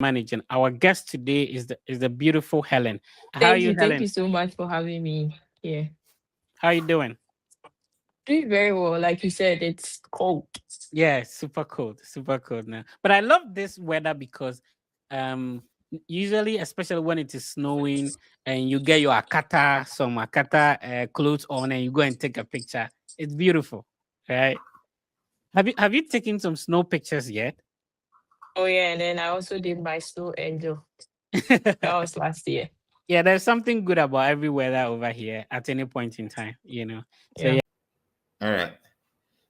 managing. Our guest today is the beautiful Helen. How are Thank you, you. Thank Helen? you so much for having me here. How are you doing? Doing very well. Like you said, it's cold. Yeah, super cold now. But I love this weather because usually, especially when it is snowing and you get your some akata clothes on and you go and take a picture. It's beautiful, right? Have you taken some snow pictures yet? Oh yeah, and then I also did my snow angel. That was last year. Yeah, there's something good about every weather over here at any point in time, So Yeah. yeah. All right.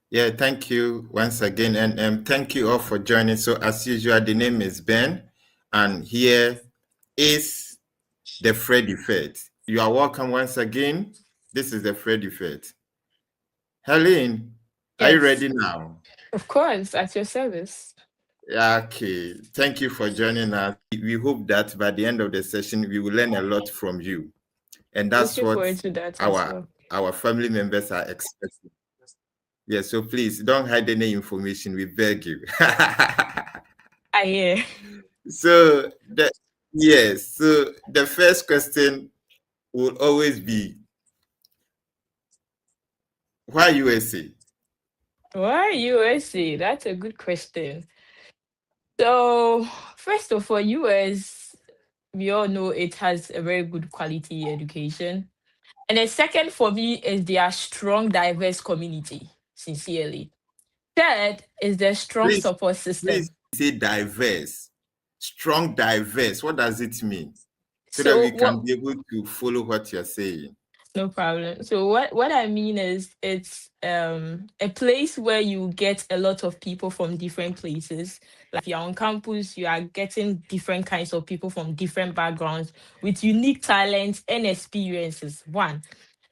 Yeah, thank you once again. And thank you all for joining. So, as usual, the name is Ben, and here is the Fred Effect. You are welcome once again. This is the Fred Effect. Helene, are you Yes. ready now? Of course, at your service. Yeah, okay. Thank you for joining us. We hope that by the end of the session, we will learn a lot from you. And that's Looking what forward to that as our well. our family members are expecting. Yeah, so please don't hide any information. We beg you. I hear. So the first question will always be, why USA? Why USA? That's a good question. So first of all, US, we all know it has a very good quality education. And the second for me is their strong, diverse community, sincerely. Third is their strong Please, support please system. say diverse, strong diverse. What does it mean? So that So we can what be able to follow what you're saying. No problem. So what I mean is it's a place where you get a lot of people from different places. Like you're on campus, you are getting different kinds of people from different backgrounds with unique talents and experiences. One.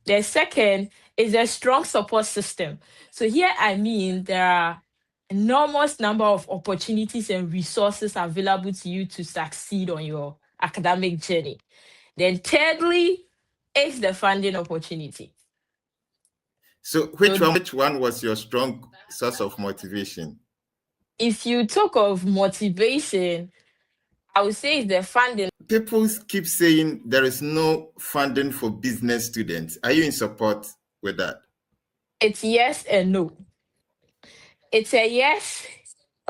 The second is a strong support system. So here I mean there are enormous number of opportunities and resources available to you to succeed on your academic journey. Then thirdly is the funding opportunity. So So which one was your strong source of motivation? if you talk of motivation, I would say it's the funding. People keep saying there is no funding for business students. Are you in support with that? It's yes and no. It's a yes.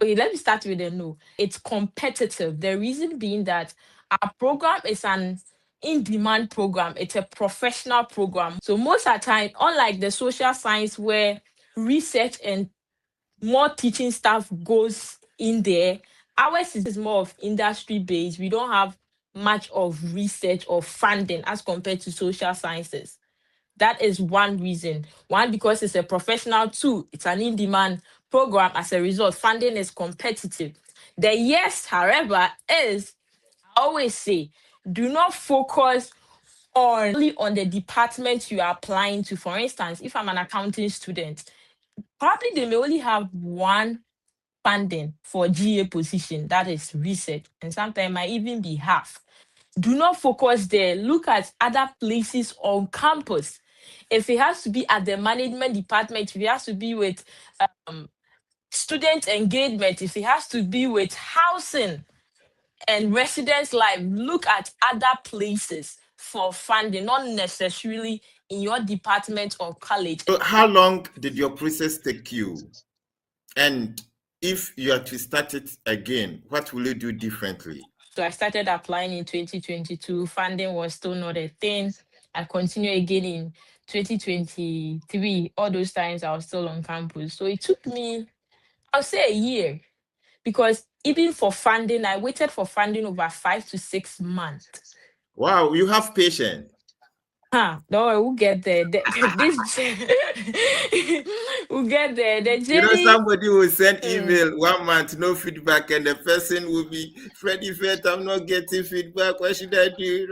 Okay, let me start with a no. It's competitive. The reason being that our program is an in-demand program. It's a professional program. So most of the time, unlike the social science where research and more teaching staff goes in there, ours is more of industry based. We don't have much of research or funding as compared to social sciences. That is one reason. One, because it's a professional. Two, it's an in-demand program. As a result, funding is competitive. The yes, however, is I always say, do not focus only on the department you are applying to. For instance, if I'm an accounting student, probably they may only have one funding for GA position, that is research, and sometimes might even be half. Do not focus there. Look at other places on campus. If it has to be at the management department, if it has to be with um, student engagement, if it has to be with housing and residence life, look at other places for funding, not necessarily in your department or college. So how long did your process take you? And if you are to start it again, what will you do differently? So I started applying in 2022. Funding was still not a thing. I continued again in 2023. All those times I was still on campus. So it took me, I'll say a year, because even for funding, I waited for funding over 5 to 6 months. Wow, you have patience. Don't worry, we'll get there. This we'll get there. The You know, journey. somebody will send mm, email 1 month, no feedback, and the person will be, Freddie Fett, I'm not getting feedback. What should I do?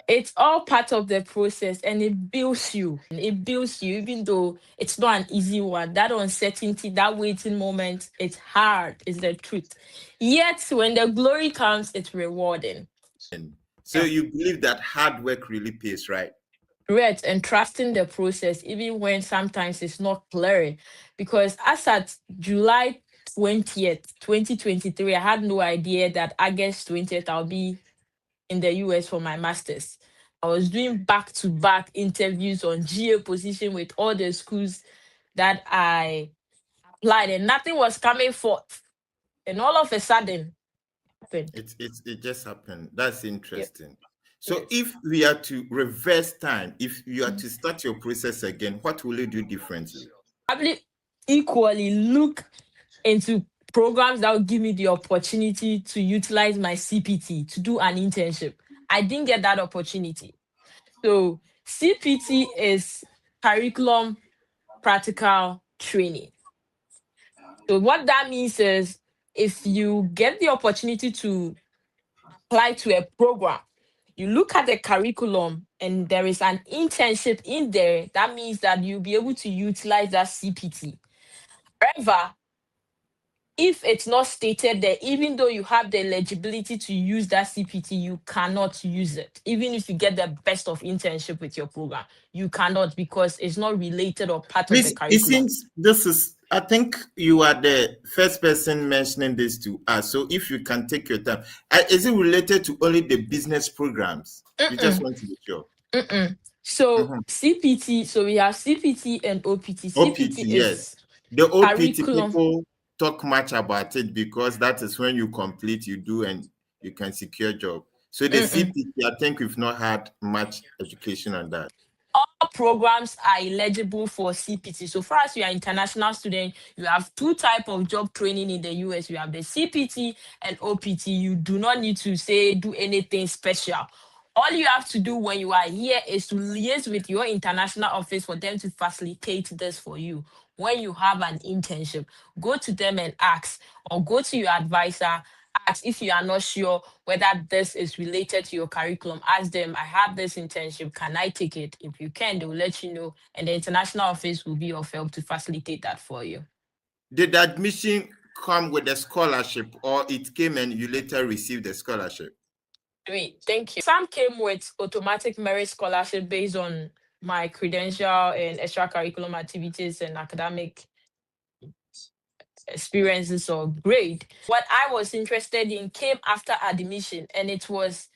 it's all part of the process and it builds you. It builds you, even though it's not an easy one. That uncertainty, that waiting moment, it's hard, is the truth. Yet when the glory comes, it's rewarding. So you believe that hard work really pays, right? Right, and trusting the process, even when sometimes it's not clear. Because as at July 20th, 2023. I had no idea that August 20th I'll be in the US for my master's. I was doing back-to-back interviews on GA position with all the schools that I applied, and nothing was coming forth. And all of a sudden, happened. It just happened. That's Yeah. interesting. So Yes. if we are to reverse time, if you are to start your process again, what will you do differently? Probably equally look into programs that will give me the opportunity to utilize my CPT to do an internship. I didn't get that opportunity. So CPT is curriculum practical training. So what that means is if you get the opportunity to apply to a program, you look at the curriculum and there is an internship in there, that means that you'll be able to utilize that CPT. However, if it's not stated there, even though you have the eligibility to use that CPT, you cannot use it. Even if you get the best of internship with your program, you cannot, because it's not related or part of the Please, it curriculum. seems this is, I think you are the first person mentioning this to us. So if you can take your time, is it related to only the business programs? We just want to be sure. So CPT, so we have CPT and OPT. OPT, CPT yes. is The OPT curriculum. people talk much about it because that is when you complete, you do, and you can secure a job. So the CPT, I think we've not had much education on that. All programs are eligible for CPT. So far as you are an international student, you have two types of job training in the US. You have the CPT and OPT. You do not need to do anything special. All you have to do when you are here is to liaise with your international office for them to facilitate this for you. When you have an internship, go to them and ask, or go to your advisor, ask if you are not sure whether this is related to your curriculum. Ask them, I have this internship, can I take it? If you can, they will let you know, and the international office will be of help to facilitate that for you. Did the admission come with a scholarship, or it came and you later received the scholarship? Great, thank you. Some came with automatic merit scholarship based on my credential and extracurriculum activities and academic experiences or grade. What I was interested in came after admission, and it was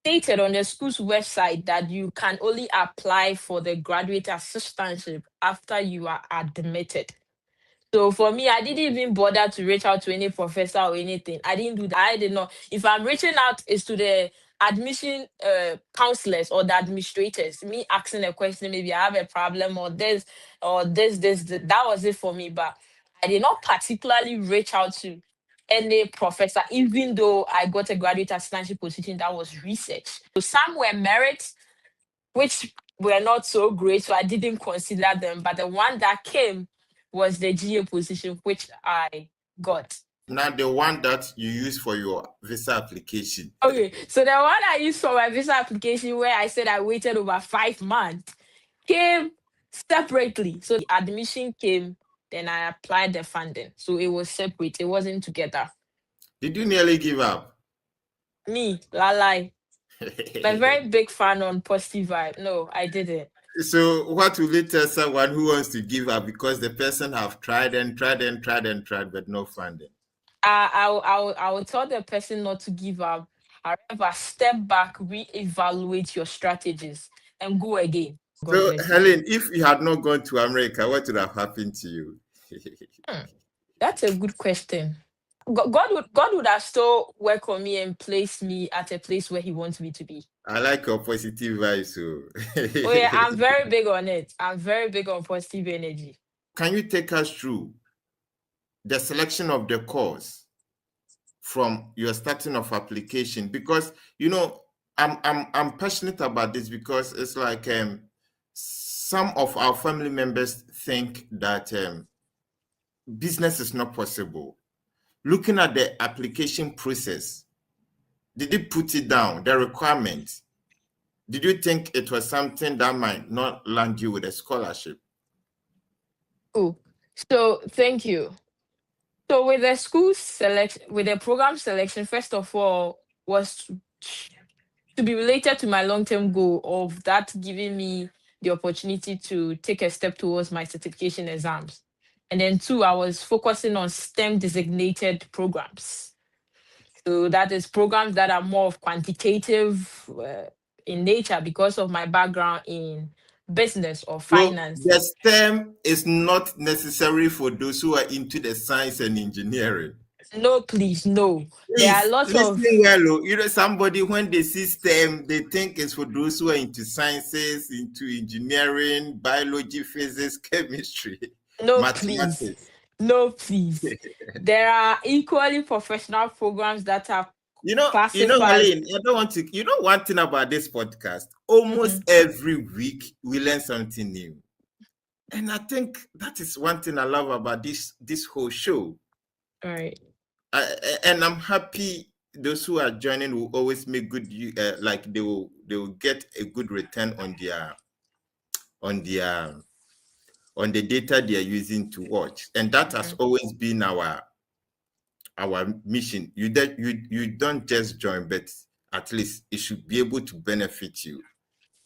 stated on the school's website that you can only apply for the graduate assistantship after you are admitted. So for me, I didn't even bother to reach out to any professor or anything. I didn't do that. I did not. If I'm reaching out, it's to the admission counselors or the administrators. Me asking a question, maybe I have a problem or this or this. That was it for me. But I did not particularly reach out to any professor, even though I got a graduate assistantship position that was research. So some were merits, which were not so great, so I didn't consider them. But the one that came was the GA position, which I got. Now, the one that you use for your visa application. Okay, so the one I used for my visa application, where I said I waited over 5 months, came separately. So the admission came, then I applied the funding. So it was separate, it wasn't together. Did you nearly give up? Me, lalai. I'm a very big fan on positive vibe. No, I didn't. So what will you tell someone who wants to give up because the person have tried and tried and tried and tried but no funding? I will tell the person not to give up. However, step back, reevaluate your strategies, and go again. God So, bless you. Helen, if you had not gone to America, what would have happened to you? That's a good question. God would have still worked on me and placed me at a place where He wants me to be. I like your positive vibes. So. Oh yeah, I'm very big on it. I'm very big on positive energy. Can you take us through the selection of the course from your starting of application? Because I'm passionate about this because it's like some of our family members think that business is not possible. Looking at the application process, did you put it down, the requirements? Did you think it was something that might not land you with a scholarship? Oh, so thank you. So with the school selection, with the program selection, first of all, was to be related to my long-term goal of that giving me the opportunity to take a step towards my certification exams. And then 2, I was focusing on STEM designated programs. So that is programs that are more of quantitative in nature because of my background in business or So finance. the STEM is not necessary for those who are into the science and engineering. No, please, no. There are Please lots listen of well. You know, somebody when they see STEM, they think it's for those who are into sciences, into engineering, biology, physics, chemistry, no, please, mathematics. no, please. There are equally professional programs that are classified. Aline, I don't want to. You know, one thing about this podcast, almost every week we learn something new. And I think that is one thing I love about this whole show. All right. And I'm happy those who are joining will always make good like they will get a good return on the data they are using to watch. And that has always been our mission. You don't just join, but at least it should be able to benefit you.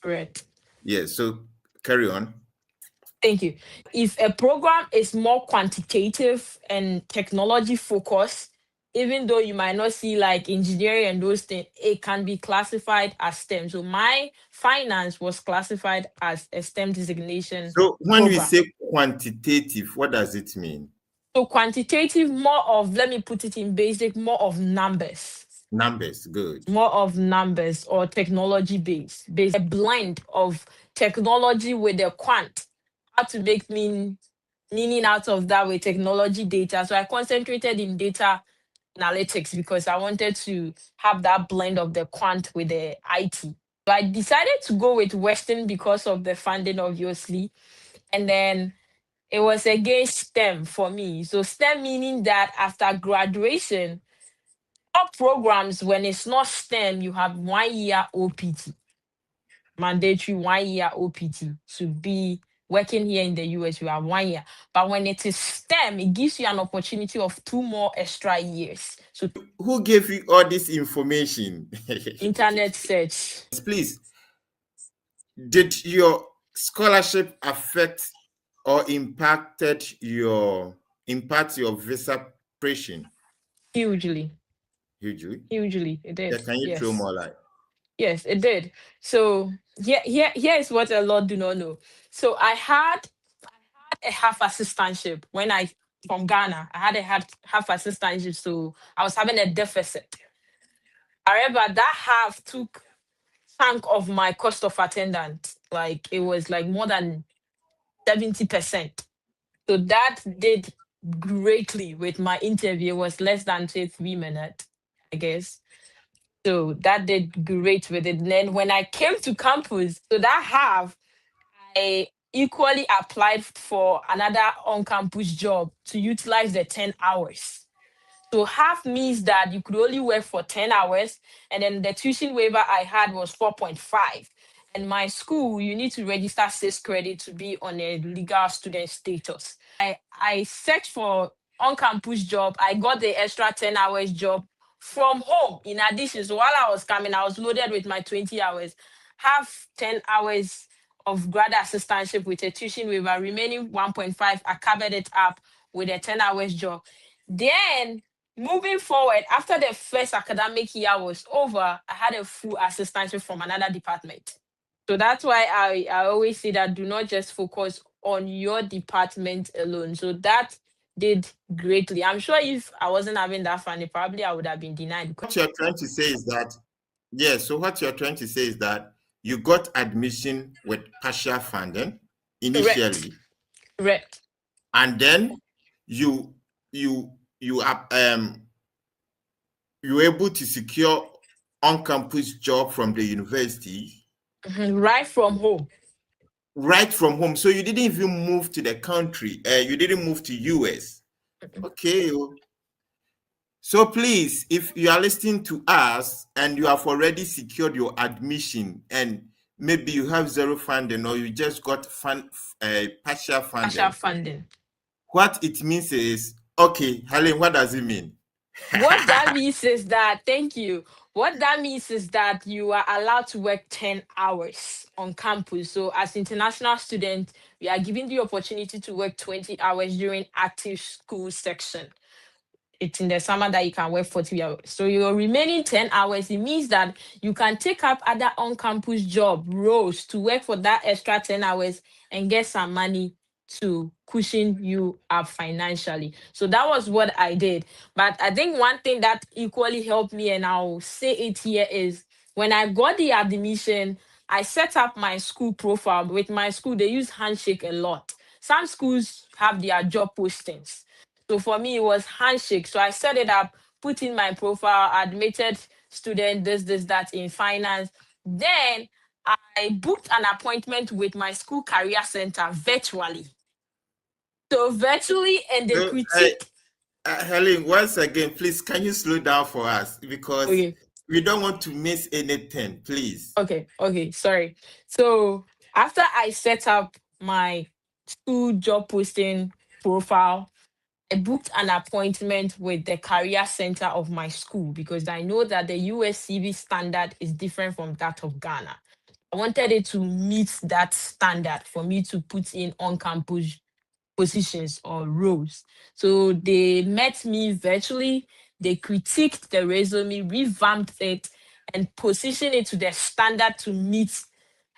Right. Yeah, so carry on. Thank you. If a program is more quantitative and technology focused, even though you might not see like engineering and those things, it can be classified as STEM. So my finance was classified as a STEM designation. So when we program. say quantitative, what does it mean? So quantitative, more of, let me put it in basic, more of numbers. Numbers, good. More of numbers or technology based. A blend of technology with the quant. How to make meaning out of that with technology data. So I concentrated in data analytics because I wanted to have that blend of the quant with the IT. So I decided to go with Western because of the funding, obviously. And then it was again STEM for me. So STEM meaning that after graduation, all programs, when it's not STEM, you have 1 year OPT, mandatory 1 year OPT to be working here in the US. You have 1 year. But when it is STEM, it gives you an opportunity of 2 more extra years. So who gave you all this information? internet search. Please, did your scholarship affect or impact your visa preparation? Hugely. Hugely, It did. yeah. Can you throw Yes. more light? Yes, it did. So here is what a lot do not know. So I had a half assistantship when I from Ghana. I had a half assistantship, so I was having a deficit. However, that half took chunk of my cost of attendance. Like it was like more than 70%. So that did greatly with my interview. It was less than say 3 minutes, I guess. So that did great with it. And then when I came to campus, so that half, I equally applied for another on-campus job to utilize the 10 hours. So half means that you could only work for 10 hours, and then the tuition waiver I had was 4.5. And my school, you need to register 6 credit to be on a legal student status. I searched for on-campus job. I got the extra 10 hours job from home. In addition, so while I was coming, I was loaded with my 20 hours, half 10 hours of grad assistantship with a tuition waiver, remaining 1.5, I covered it up with a 10 hours job. Then moving forward, after the first academic year was over, I had a full assistantship from another department. So that's why I always say that do not just focus on your department alone. So that did greatly. I'm sure if I wasn't having that funding, probably I would have been denied. What you're trying to say is that, yeah, so what you're trying to say is that you got admission with partial funding initially. Correct. And then you are you were able to secure on-campus job from the university. Right from home. Right from home. So you didn't even move to the country. You didn't move to US. Okay. So please, if you are listening to us and you have already secured your admission and maybe you have zero funding or you just got partial funding. What it means is, okay, Helen, what does it mean? What that means is that, thank you. What that means is that you are allowed to work 10 hours on campus. So as international students, we are given the opportunity to work 20 hours during active school section. It's in the summer that you can work 40 hours. So your remaining 10 hours, it means that you can take up other on-campus job roles to work for that extra 10 hours and get some money to cushion you up financially. So that was what I did. But I think one thing that equally helped me, and I'll say it here, is when I got the admission, I set up my school profile. With my school, they use Handshake a lot. Some schools have their job postings. So for me, it was Handshake. So I set it up, put in my profile, admitted student, this, that in finance. Then I booked an appointment with my school career center virtually. So virtually, and they So, I, critiqued. Helen, once again, please, can you slow down for us? Because Okay, we don't want to miss anything, please. okay, sorry. So after I set up my school job posting profile, I booked an appointment with the career center of my school because I know that the USCB standard is different from that of Ghana. I wanted it to meet that standard for me to put in on campus positions or roles. So they met me virtually, they critiqued the resume, revamped it, and positioned it to the standard to meet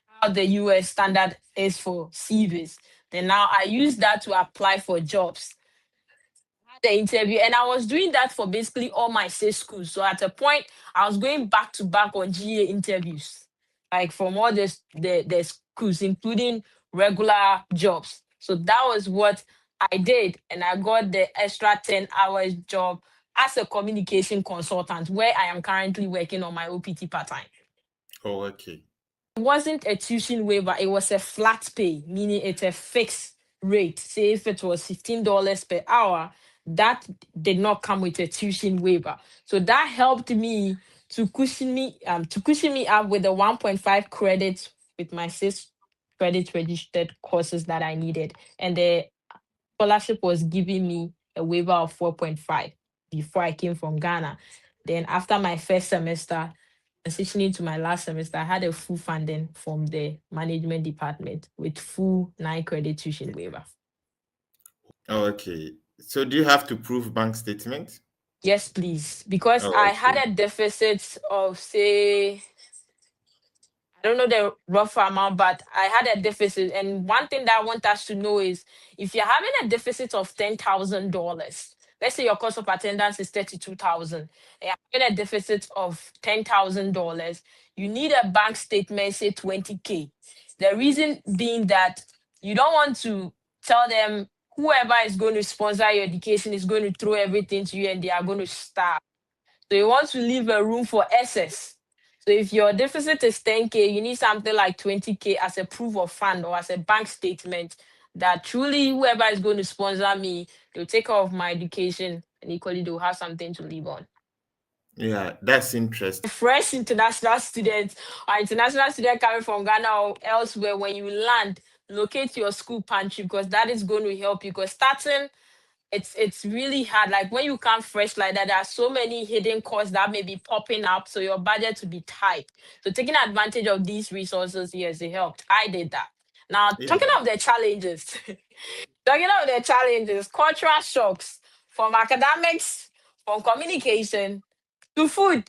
how the US standard is for CVs. Then now I use that to apply for jobs, the interview, and I was doing that for basically all my state schools. So at a point, I was going back to back on GA interviews, like from all the schools, including regular jobs. So that was what I did, and I got the extra 10 hours job as a communication consultant, where I am currently working on my OPT part time. Oh, okay. It wasn't a tuition waiver, it was a flat pay, meaning it's a fixed rate. Say if it was $15 per hour, that did not come with a tuition waiver. So that helped me to cushion me up with the 1.5 credits with my 6 credit registered courses that I needed. And the scholarship was giving me a waiver of 4.5 before I came from Ghana. Then after my first semester, transitioning to my last semester, I had a full funding from the management department with full 9 credit tuition waiver. Oh, okay. So do you have to prove bank statement? Yes, please. Because Oh, I had okay. a deficit of, say, I don't know the rough amount, but I had a deficit. And one thing that I want us to know is if you're having a deficit of $10,000, let's say your cost of attendance is 32,000, and you're having a deficit of $10,000, you need a bank statement, say 20K. The reason being that you don't want to tell them whoever is going to sponsor your education is going to throw everything to you and they are going to starve. So you want to leave a room for excess. So if your deficit is 10K, you need something like 20K as a proof of fund or as a bank statement that truly whoever is going to sponsor me, they'll take care of my education and equally they'll have something to live on. Yeah, that's interesting. Fresh international student or international student coming from Ghana or elsewhere, when you land, locate your school pantry because that is going to help you. Because starting, it's really hard. Like when you come fresh like that, there are so many hidden costs that may be popping up, so your budget to be tight. So taking advantage of these resources, yes, it helped. I did that. Now Yeah. talking of the challenges, cultural shocks from academics, from communication to food.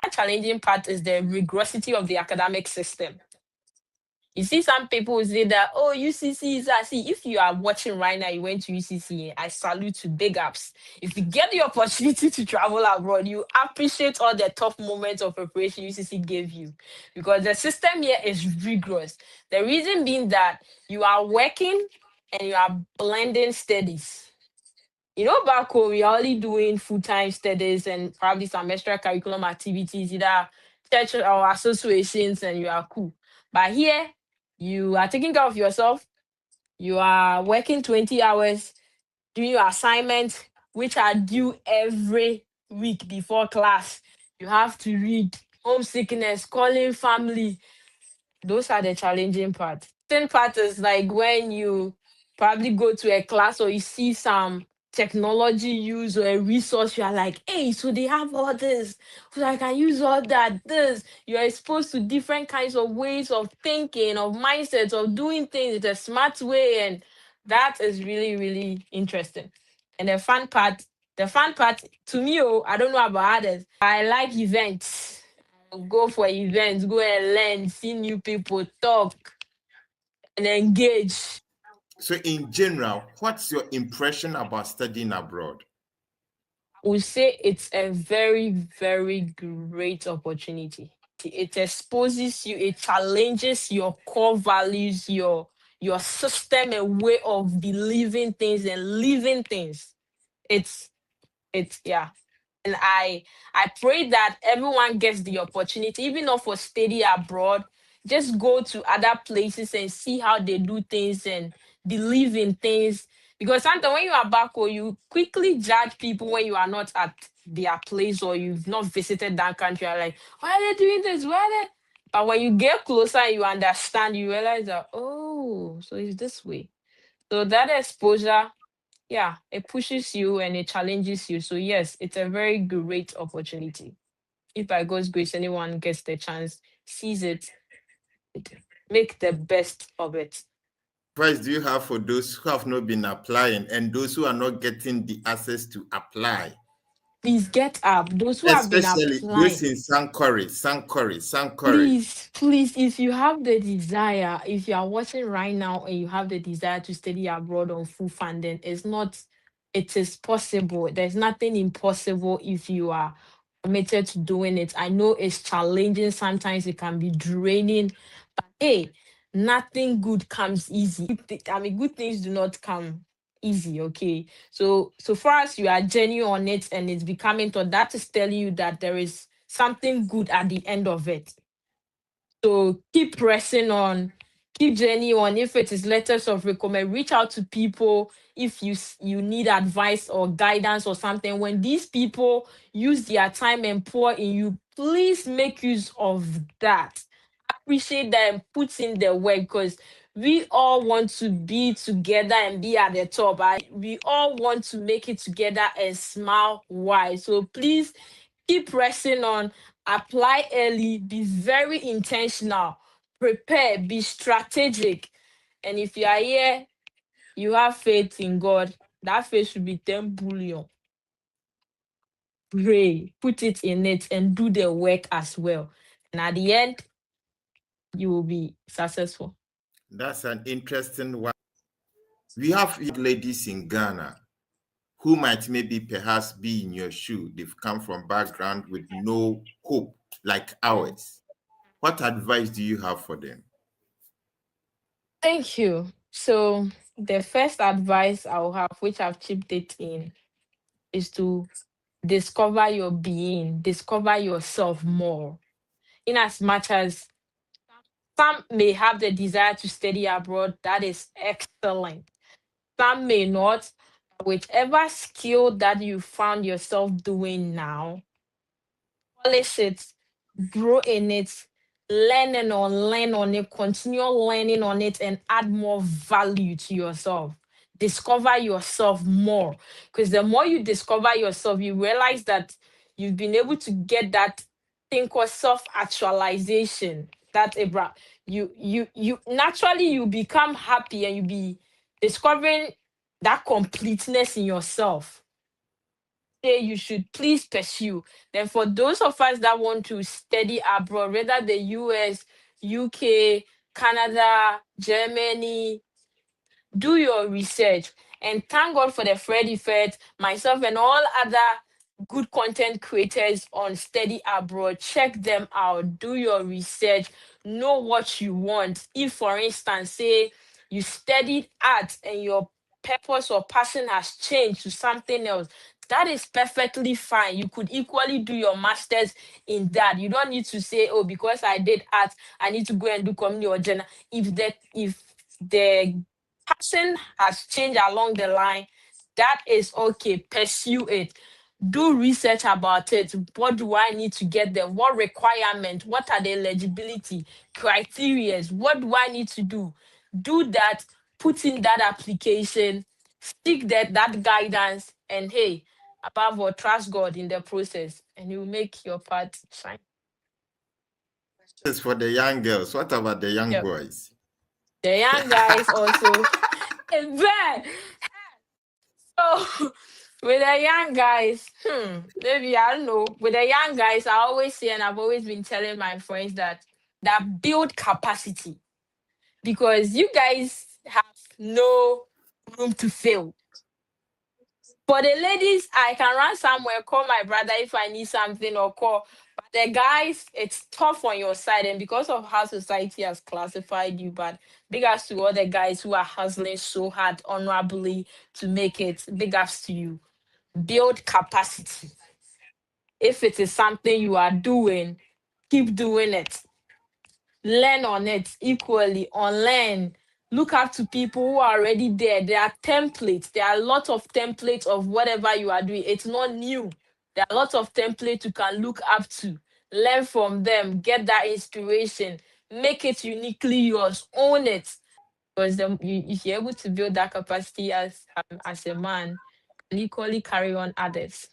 A challenging part is the rigorosity of the academic system. You see, some people say that, oh, UCC is that. See, if you are watching right now, you went to UCC, I salute you, big ups. If you get the opportunity to travel abroad, you appreciate all the tough moments of preparation UCC gave you because the system here is rigorous. The reason being that you are working and you are blending studies. Back home, we're only doing full-time studies and probably some extra curriculum activities, either church or associations, and you are cool. But here, you are taking care of yourself. You are working 20 hours, doing your assignments, which are due every week before class. You have to read homesickness, calling family. Those are the challenging parts. Second part is like when you probably go to a class or you see some technology use or a resource, you are like, hey, so they have all this, so I can use all that. This, you are exposed to different kinds of ways of thinking, of mindsets, of doing things in a smart way, and that is really, really interesting. And the fun part to me, oh, I don't know about others. I like events. I'll go for events, go and learn, see new people, talk, and engage. So, in general, what's your impression about studying abroad? I would say it's a very, very great opportunity. It exposes you, it challenges your core values, your system and way of believing things and living things. It's yeah. And I pray that everyone gets the opportunity, even not for study abroad, just go to other places and see how they do things and believe in things. Because sometimes when you are back or you quickly judge people when you are not at their place or you've not visited that country, you're like, why are they doing this? Why are they? But when you get closer and you understand, you realize that, oh, so it's this way. So that exposure, yeah, it pushes you and it challenges you. So yes, it's a very great opportunity. If by God's grace anyone gets the chance, seize it, make the best of it. Advice do you have for those who have not been applying and those who are not getting the access to apply? Please get up. Those who have been Especially those applying, in Sankore. please, if you have the desire, if you are watching right now and you have the desire to study abroad on full funding, it is possible. There's nothing impossible if you are committed to doing it. I know it's challenging, sometimes it can be draining, but hey, nothing good comes easy. I mean, good things do not come easy, okay? So far as you are genuine on it and it's becoming to that is telling you that there is something good at the end of it. So keep pressing on, keep journey on. If it is letters of recommend, reach out to people if you need advice or guidance or something. When these people use their time and pour in you, please make use of that. Appreciate that and put in the work because we all want to be together and be at the top. We all want to make it together and smile wide. So please keep pressing on, apply early, be very intentional, prepare, be strategic. And if you are here, you have faith in God, that faith should be 10 billion. Pray, put it in it, and do the work as well. And at the end, you will be successful. That's an interesting one. We have ladies in Ghana who might maybe perhaps be in your shoe. They've come from background with no hope like ours. What advice do you have for them? Thank you. So the first advice I'll have, which I've chipped it in, is to discover your being, discover yourself more. In as much as some may have the desire to study abroad, that is excellent. Some may not. Whichever skill that you found yourself doing now, polish it, grow in it, learn on it, continue learning on it, and add more value to yourself. Discover yourself more. Because the more you discover yourself, you realize that you've been able to get that thing called self-actualization. That you naturally you become happy and you be discovering that completeness in yourself say you should please pursue. Then for those of us that want to study abroad, whether the US, UK, Canada, Germany, do your research and thank God for the Fred Effect, myself and all other good content creators on study abroad. Check them out, do your research, know what you want. If, for instance, say you studied art and your purpose or passion has changed to something else, that is perfectly fine. You could equally do your master's in that. You don't need to say, oh, because I did art, I need to go and do community or general. If the passion has changed along the line, that is okay. Pursue it. Do research about it. What do I need to get there? What requirement? What are the eligibility criteria? What do I need to do? Do that. Put in that application. seek that guidance, and hey, above all, trust God in the process, and He will make your path shine. This is for the young girls. What about the young Yep. boys? The young guys also. It's bad. So with the young guys, maybe I don't know. With the young guys, I always say, and I've always been telling my friends that build capacity, because you guys have no room to fail. For the ladies, I can run somewhere, call my brother if I need something or call. But the guys, it's tough on your side, and because of how society has classified you. But big ups to all the guys who are hustling so hard honorably to make it. Big ups to you. Build capacity. If it is something you are doing, keep doing it. Learn on it equally, unlearn. Look up to people who are already there. There are templates. There are a lot of templates of whatever you are doing. It's not new. There are lots of templates you can look up to. Learn from them. Get that inspiration. Make it uniquely yours. Own it. Because if you're able to build that capacity as a man, and equally carry on others.